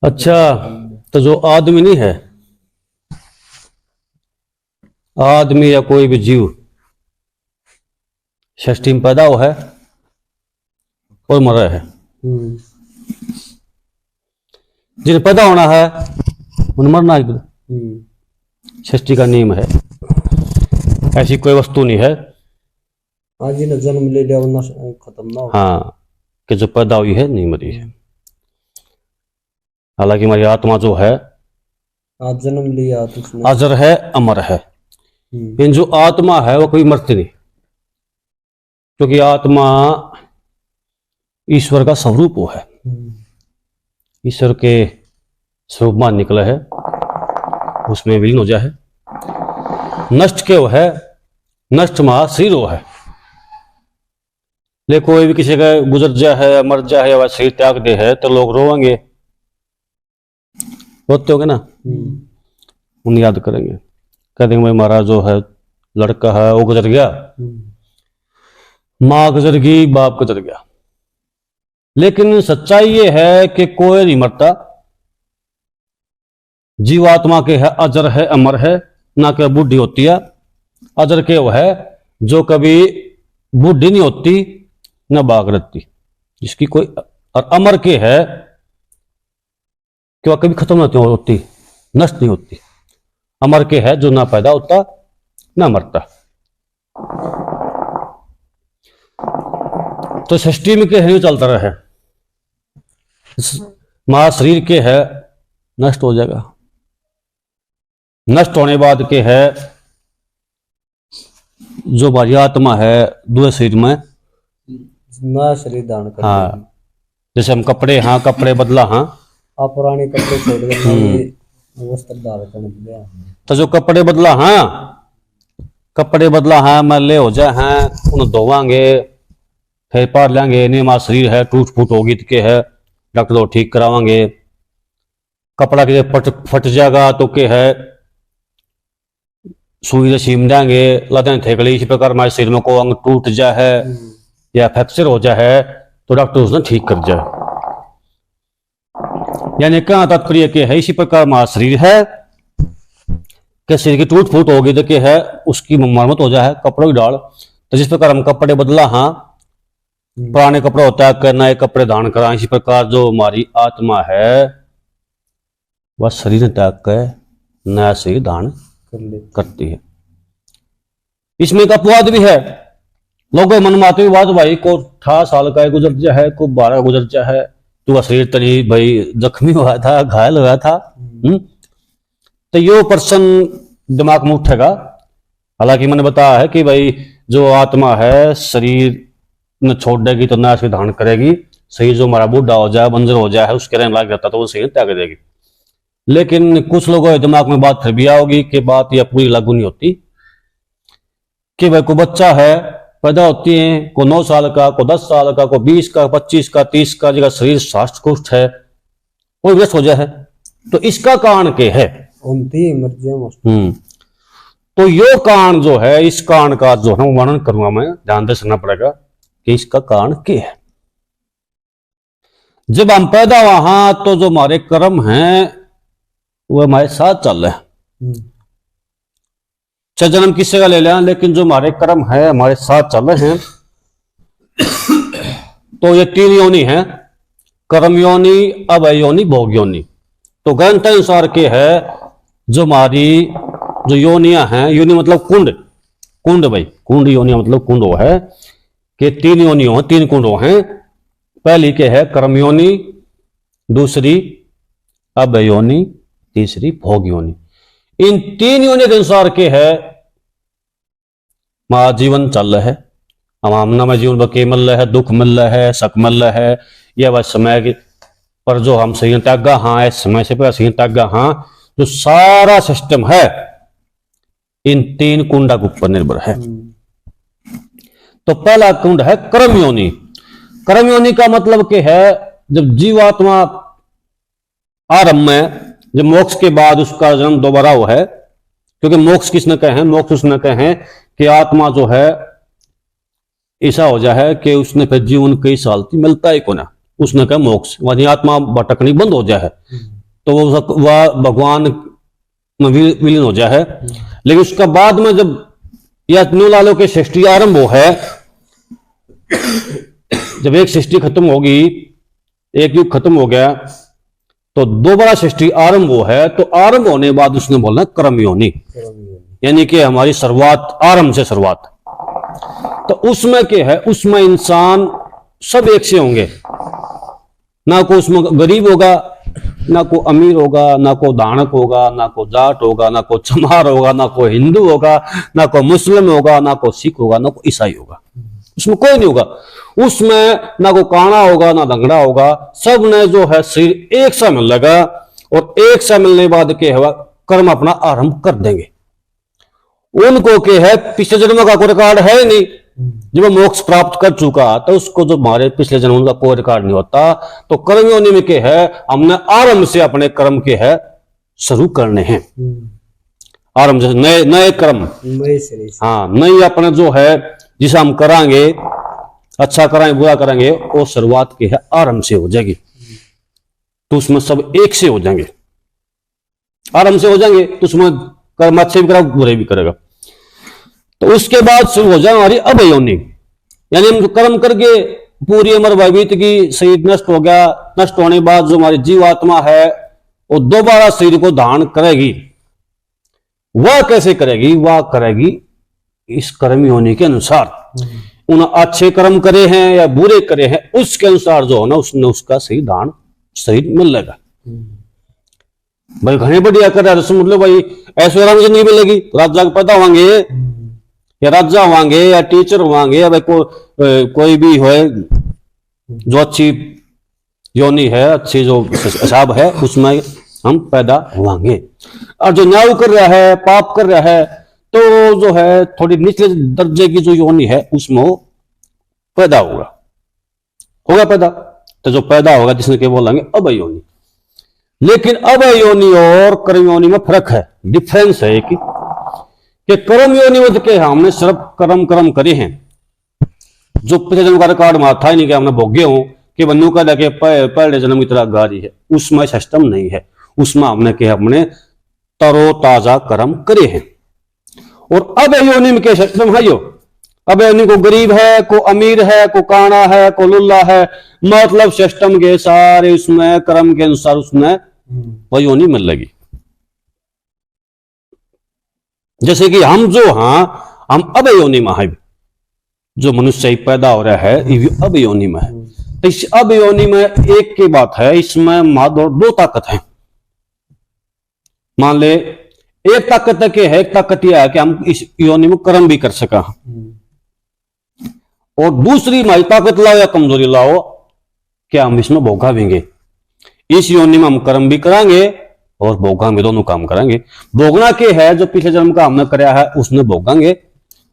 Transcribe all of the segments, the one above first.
अच्छा, तो जो आदमी नहीं है, आदमी या कोई भी जीव षष्ठी में पैदा हुआ है और मरा है। जिन्हें पैदा होना है उन्हें मरना है। षष्ठी का नियम है, ऐसी कोई वस्तु नहीं है आज ही जन्म ले लिया वरना खत्म ना हो। हाँ, कि जो पैदा हुई है नहीं मरी है। हालांकि हमारी आत्मा जो है आज जन्म लिया तो उसने अजर है, अमर है। लेकिन जो आत्मा है वो कभी मरती नहीं, क्योंकि आत्मा ईश्वर का स्वरूप वो है, ईश्वर के स्वरूप में निकला है, उसमें विलीन हो जाए। नष्ट के वो है, नष्ट महा शरीर वो है। ले कोई भी किसी का गुजर जा है, मर जा है या शरीर त्याग दे है तो लोग रोएंगे, रोते होंगे ना, उन्हें याद करेंगे, कह देंगे भाई हमारा जो है लड़का है वो गुजर गया, माँ गुजर गई, बाप गुजर गया। लेकिन सच्चाई ये है कि कोई नहीं मरता। जीवात्मा के है अजर है, अमर है, ना कि बूढ़ी होती है। अजर के वो है जो कभी बूढ़ी नहीं होती न बाग रहती, जिसकी कोई, और अमर के है कि वह कभी खत्म नहीं होती, नष्ट नहीं होती। अमर के है जो ना पैदा होता ना मरता। तो षष्ठी में के है चलता रहे, महा शरीर के है नष्ट हो जाएगा। नष्ट होने बाद के है जो हमारी आत्मा है दूसरे शरीर में नया शरीर धारण कर। हाँ, जैसे हम कपड़े, हाँ कपड़े बदला, हाँ आप पुराने कपड़े छोड़ के वस्त्र धारण करने दिया। तो जो कपड़े बदला, हाँ कपड़े बदला, हाँ मैले हो जाए, हाँ उन्हें धोवांगे, फिर पार लेंगे। नहीं हमारा शरीर है टूट फूट होगी तो के है डॉक्टर को ठीक करावांगे। कपड़ा के फट जाएगा तो के है सुई से सीम देंगे, लदें थेकली। इसी प्रकार हमारे शरीर में को अंग टूट जाए या फ्रैक्चर हो जाए तो डॉक्टर उसने ठीक कर जाए। यानी क्या तात्पर्य के है, इसी प्रकार हमारा शरीर है कि शरीर की टूट फूट होगी तो के है उसकी मरम्मत हो जाए कपड़ों की डाल। तो जिस प्रकार हम कपड़े बदला, हाँ पुराने कपड़े होता है कि नए कपड़े धारण करा, इसी प्रकार जो हमारी आत्मा है वह शरीर त्याग कर नया शरीर धारण करती है। इसमें एक अपवाद भी है। लोगों मन में आते बात, भाई को 18 साल का गुजर जा है, को 12 गुजर जा है, तो शरीर तनी भाई जख्मी हुआ था, घायल हुआ था। तो यो पर्सन दिमाग में उठेगा। हालांकि मैंने बताया है कि भाई जो आत्मा है शरीर न छोड़ देगी तो नया शरीर धारण करेगी। शरीर जो हमारा बूढ़ा हो जाए, बंजर हो जाए, उसके रहने लायक रहता तो वो शरीर त्याग देगी। लेकिन कुछ लोगों के दिमाग में बात फिर भी आओगी कि बात यह पूरी लागू नहीं होती कि भाई को बच्चा है, पैदा होती है, को 9 साल का, को 10 साल का, को 20 का, 25 का, 30 का, जगह शरीर स्वास्थ्य कुष्ठ है, वो व्यस्त हो जाए। तो इसका कारण के है तो यो कारण जो है, इस कारण का जो है वर्णन करूंगा मैं, ध्यान से सुनना पड़ेगा कि इसका कारण क्या है। जब हम पैदा वहां तो जो हमारे कर्म हैं वो हमारे साथ चल रहे हैं। चाहे जन्म किसी का ले लें, लेकिन जो हमारे कर्म है हमारे साथ चल रहे हैं। तो ये 3 योनि है, कर्म योनि, अभय योनि, भोग योनि। तो ग्रंथ अनुसार के है जो हमारी जो योनियां हैं, योनि मतलब कुंड, कुंड भाई कुंड, योनिया मतलब कुंड वो है कि 3 योनियों, 3 कुंडों हैं। पहली के है कर्म योनि, दूसरी अभय योनि, तीसरी भोग योनि। इन 3 योनि के अनुसार के है हमारा जीवन चल रहा है। हमारा में जीवन बके मिल रहा है, दुख मिल रहा है, शक मिल रहा है, यह वह समय पर जो हम सही त्यागा, हाँ इस समय से पर सही त्यागा, हाँ जो सारा सिस्टम है इन 3 कुंडा के ऊपर निर्भर है। तो पहला कुंड है कर्म योनि। कर्म योनि का मतलब क्या है, जब जीवात्मा आरंभ में, जब मोक्ष के बाद उसका जन्म दोबारा हुआ है, क्योंकि मोक्ष किसने कहे हैं, मोक्ष उसने कहे हैं कि आत्मा जो है ऐसा हो जाए कि उसने फिर जीवन कई साल मिलता ही को ना, उसने कहा मोक्ष, वही आत्मा भटकनी बंद हो जाए तो वह भगवान में विलीन हो जाए। लेकिन उसका बाद में जब यह न्यू लालो की सृष्टि आरंभ हो है, जब एक सृष्टि खत्म होगी, एक युग खत्म हो गया तो दोबारा सृष्टि आरंभ हो है, तो आरंभ होने के बाद उसने बोलना कर्म योनि, यानी कि हमारी शुरुआत आरंभ से शुरुआत। तो उसमें क्या है, उसमें इंसान सब एक से होंगे, ना को उसमें गरीब होगा, ना को अमीर होगा, ना को दानक होगा, ना को जाट होगा, ना को चमार होगा, ना को हिंदू होगा, ना को मुस्लिम होगा, ना को सिख होगा, ना को ईसाई होगा, उसमें कोई नहीं होगा। उसमें ना को काना होगा, ना लंगड़ा होगा, सब ने जो है शरीर एक सा मिल लगा, और एक सा मिलने के बाद क्या है, कर्म अपना आरंभ कर देंगे। उनको क्या है, पिछले जन्म का कोई रिकॉर्ड है नहीं, जब वो मोक्ष प्राप्त कर चुका तो उसको जो हमारे पिछले जन्म का कोई रिकॉर्ड नहीं होता। तो कर्म योनि में क्या है, हमने आरंभ से अपने कर्म के है शुरू करने हैं, आरंभ से नए नए कर्म, हाँ नई अपने जो है जिसे हम कराएंगे, अच्छा कराएंगे बुरा करेंगे, वो शुरुआत की है आरंभ से हो जाएगी। तो उसमें सब एक से हो जाएंगे, आरंभ से हो जाएंगे, तो उसमें कर्म अच्छे भी करेगा बुरे भी करेगा। तो उसके बाद शुरू हो जाए हमारी अभय योनि, यानी हम कर्म करके पूरी उम्र भयभीत की, शरीर नष्ट हो गया, नष्ट होने के बाद जो हमारी जीवात्मा है वो दोबारा शरीर को धारण करेगी। वह कैसे करेगी, वह करेगी इस कर्म योनि के अनुसार, उन अच्छे कर्म करे हैं या बुरे करे हैं उसके अनुसार जो है ना, उसने उसका सही दान शरीर मिल लेगा। भाई घने बढ़िया कर रहा है, मतलब भाई ऐश्वर्या मुझे नहीं मिलेगी, राजा के पैदा होंगे या राजा होंगे या टीचर होंगे या भाई कोई भी हो जो अच्छी योनि है, अच्छी जो हिसाब है उसमें हम पैदा होंगे। और जो न्याय कर रहा है, पाप कर रहा है, तो जो है थोड़ी निचले दर्जे की जो योनि है उसमें वो पैदा होगा पैदा। तो जो पैदा होगा जिसने क्या बोलेंगे अभय योनि। लेकिन अभय योनि और कर्म योनि में फर्क है, डिफरेंस है कि कर्म योनि में के हमने सिर्फ कर्म करे हैं, जो पिछले जन्म का रिकॉर्ड में था ही नहीं कि हमने भोगे हो कि बन्नू का लगे पहले जन्म की तरह गारी है, उसमें सिस्टम नहीं है। उसमें हमने के अपने तरो ताजा कर्म करे हैं। और अभय योनि में क्या सिस्टम है, यो अभय योनि को गरीब है, को अमीर है, को काना है, को लुल्ला है, मतलब सिस्टम के सारे उसमें कर्म के अनुसार उसमें वह योनि मिल लगी। जैसे कि हम जो हम अभय योनि में है, जो मनुष्य ही पैदा हो रहा है ये अभय योनि में है। तो इस अभय योनि में एक की बात है, इसमें माधव दो ताकत है। मान ले एक ताकत के है, एक ताकत यह है कि हम इस योनि में कर्म भी कर सका, और दूसरी हमारी ताकत लाओ या कमजोरी लाओ क्या हम इसमें भोगा देंगे। इस योनि में हम कर्म भी कराएंगे और भोगांगे, दोनों काम करेंगे। भोगना के है जो पिछले जन्म का हमने कराया है उसने भोगांगे,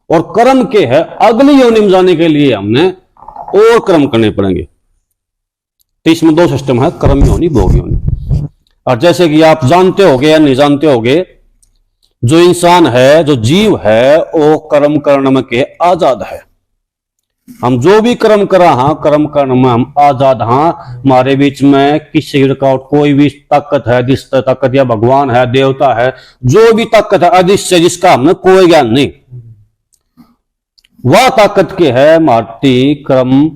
और कर्म के है अगली योनि में जाने के लिए हमने और कर्म करने पड़ेंगे। तो इसमें दो सिस्टम है, कर्म योनि भोग योनि। और जैसे कि आप जानते होगे या नहीं जानते होगे, जो इंसान है, जो जीव है, वो कर्म करने में के आजाद है। हम जो भी कर्म करा कर्म करने में हम आजाद हमारे बीच में किसी का कोई भी ताकत है, दिष्ट ताकत या भगवान है, देवता है, जो भी ताकत है अदृश्य जिसका हमें कोई ज्ञान नहीं, वह ताकत के है मारती कर्म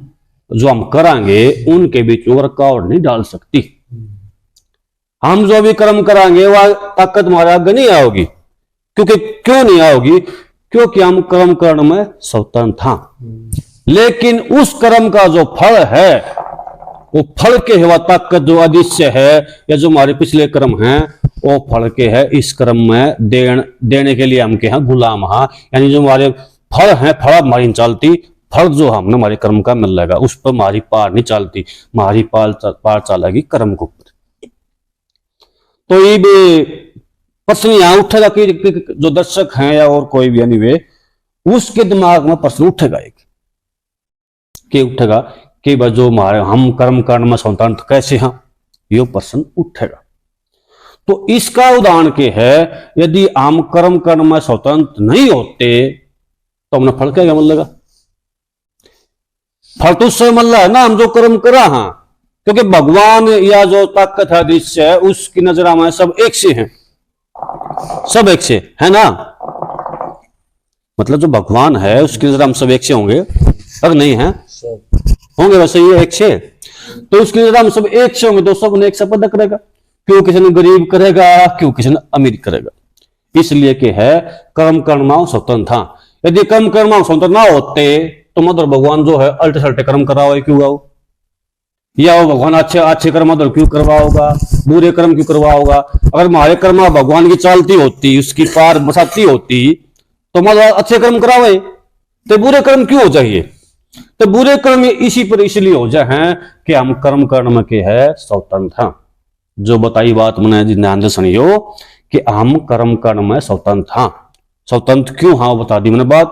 जो हम करांगे उनके बीच में वर्कआउट नहीं डाल सकती। हम जो भी कर्म करांगे वह ताकत हमारे आगे नहीं आओगी। क्यों नहीं आओगी? क्योंकि हम कर्म करने में स्वतंत्र था। लेकिन उस कर्म का जो फल है, वो फल के है ताकत जो अदृश्य है या जो हमारे पिछले कर्म हैं वो फल के है इस कर्म में देने के लिए हम के हैं गुलाम। यानी जो हमारे फल हैं, फल हमारी नहीं चलती, फल जो हमने हमारे कर्म का मिल जाएगा उस पर हमारी पार नहीं चलती, हमारी पार चलेगी कर्म के ऊपर। तो ये प्रश्न यहां उठेगा कि जो दर्शक हैं या और कोई भी अनिवे उसके दिमाग में प्रश्न उठेगा एक कि उठेगा कि जो हमारे हम कर्म करने में स्वतंत्र कैसे हैं, ये प्रश्न उठेगा। तो इसका उदाहरण के है यदि हम कर्म करने में स्वतंत्र नहीं होते तो हमने फल क्या मिल लगा? फल तो उससे मिल रहा है ना, हम जो कर्म करा क्योंकि भगवान या जो ताकत है दृश्य है उसकी नजर में सब एक से हैं, सब एक से है ना। मतलब जो भगवान है उसकी नजर हम सब एक से होंगे, अगर नहीं है सब होंगे वैसे ये एक से, तो उसकी नजर हम सब एक से होंगे तो सबने एक से पैदा करेगा, क्यों किसी ने गरीब करेगा, क्यों किसी ने अमीर करेगा। इसलिए कि है कर्म कर्मा स्वतंत्र था। यदि कर्म कर्मा स्वतंत्र ना होते तो मदर भगवान जो है अल्टे सल्टे कर्म कराओ क्यों आओ, या वो भगवान अच्छे अच्छे कर्म मदर क्यों करवाओगा, बुरे कर्म क्यों करवाओगा। अगर हमारे कर्म भगवान की चालती होती, उसकी पार बसाती होती तो मदर अच्छे कर्म करावे, तो बुरे कर्म क्यों हो चाहिए। तो बुरे कर्म इसी पर इसलिए हो जाए हैं कि हम कर्म कर्म के है स्वतंत्र। जो बताई बात मैंने ध्यान से सुनियो कि हम कर्म कर्म में स्वतंत्र, स्वतंत्र क्यों, हाँ बता दी मैंने बात।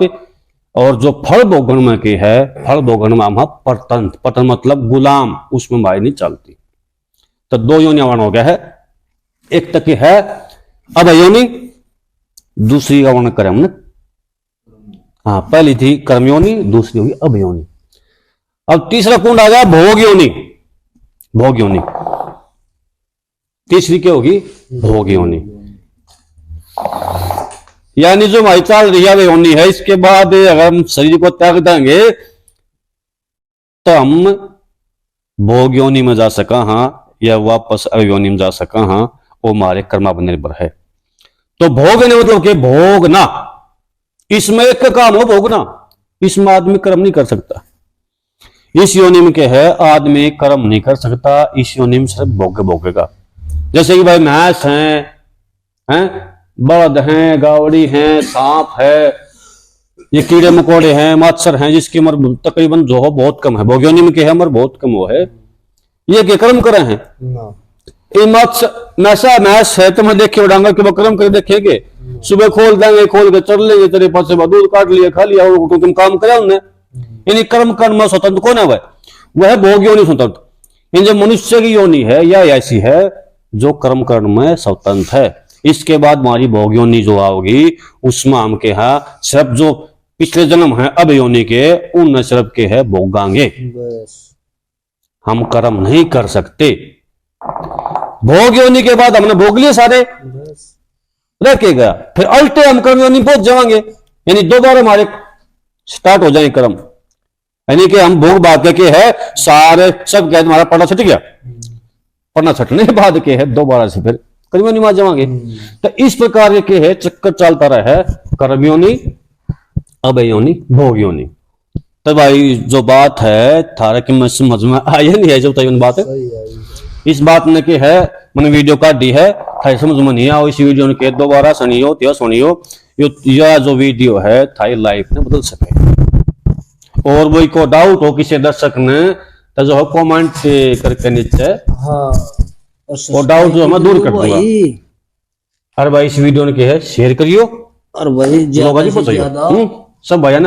और जो फल भोगन में के है, फल भोगन में हम परतंत्र, परतंत्र मतलब गुलाम, उसमें हमारी नहीं चलती। तो दो योनियां वर्ण हो गया है, एक तक है अब योनि, दूसरी का वर्ण करें हमने, हाँ पहली थी कर्मयोनि, दूसरी होगी अब योनि। अब तीसरा कुंड आ गया भोग योनि, भोग योनि, तीसरी क्या होगी भोग योनि, यानी जो हमारी चाल रही है योनि है। इसके बाद अगर हम शरीर को त्याग देंगे तो हम भोग योनि में जा सका, हाँ, या वापस अयोनि में जा सका, हाँ, वो हमारे कर्मा पर निर्भर है। तो भोगने मतलब के भोगना, इसमें एक का काम हो भोगना, इसमें आदमी कर्म नहीं कर सकता। इस योनि में क्या है आदमी कर्म नहीं कर सकता, इस योनि में सिर्फ भोग भोगेगा। जैसे कि भाई भैंस हैं, बलद हैं, गावड़ी हैं, सांप है, ये कीड़े मकोड़े हैं, मच्छर हैं, जिसकी उम्र तकरीबन जो हो बहुत कम है, भोग योनि में क्या है उम्र बहुत कम हो है, ये क्या कर्म करे हैं ना ये मच्छर मैस है, तुम्हें देखे उड़ांगा कि वो कर्म कर देखेंगे, सुबह खोल देंगे, खोल के चल लेंगे, तेरे पास से दूध काट लिया खा लिया, और तुम काम करे उन्हें। यानी कर्म कर्म स्वतंत्र कौन है वह भोग योनि स्वतंत्र। जो मनुष्य की योनि है या ऐसी है जो कर्म कर्म में स्वतंत्र है। इसके बाद हमारी भोग योनि जो आओगी उसमें हम के यहाँ सिर्फ जो पिछले जन्म है अब योनि के उन सिर्फ के है भोगांगे, बस हम कर्म नहीं कर सकते। भोग योनि के बाद हमने भोग लिए सारे बस रखेगा, फिर अल्टे हम कर्म योनि पहुंच जाएंगे, यानी दोबारा हमारे स्टार्ट हो जाएंगे कर्म, यानी कि हम भोग भाग के है सारे सब कह हमारा पढ़ना छट गया, पढ़ना छटने के बाद के है दोबारा से फिर कर्मयोनि में आ जाएंगे। तो इस प्रकार के है चक्कर चलता रहा है, कर्मयोनि, अभयोनि, भोग योनि। तो भाई जो बात है थारा की मैं समझ में आई नहीं है, जो बताइए बात है सही है। इस बात ने की है मैंने वीडियो काट दी है, थाई समझ में नहीं आओ इस वीडियो ने दोबारा सुनियो त्यो सुनियो, यह जो वीडियो है थाई लाइफ में बदल सके। और वही को डाउट हो किसी दर्शक ने तो जो है कमेंट करके नीचे हाँ वो डाउट जो मैं दूर कर दूंगा। अरे भाई इस वीडियो ने क्या है शेयर करियो और वही लोग ज्यादा से ज्यादा सब भाई